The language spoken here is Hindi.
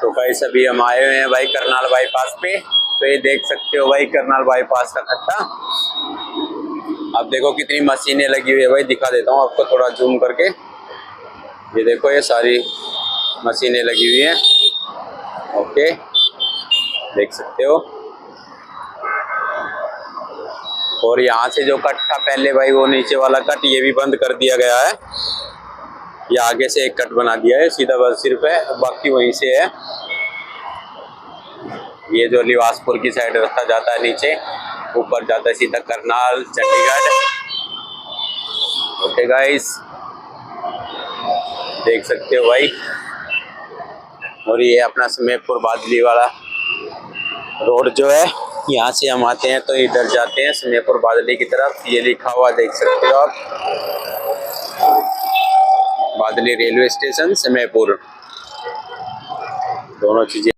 तो गाइस अभी हम आए हुए हैं भाई करनाल बाईपास पे। तो ये देख सकते हो भाई करनाल बाईपास का खट्टा। अब देखो कितनी मशीनें लगी हुई है भाई, दिखा देता हूँ आपको थोड़ा जूम करके। ये देखो ये सारी मशीनें लगी हुई हैं। ओके, देख सकते हो। और यहाँ से जो कट था पहले भाई, वो नीचे वाला कट ये भी बंद कर दिया गया है। ये आगे से एक कट बना दिया है सीधा बस सिर्फ है, बाकी वहीं से है। ये जो लिवासपुर की साइड रास्ता जाता है नीचे, ऊपर जाता है सीधा करनाल चंडीगढ़। ओके गाइस, देख सकते हो भाई। और ये अपना समेरपुर बादली वाला रोड जो है, यहाँ से हम आते हैं तो इधर जाते हैं समेरपुर बादली की तरफ। ये लिखा हुआ देख सकते हो आप, बादली रेलवे स्टेशन समेरपुर, दोनों चीजें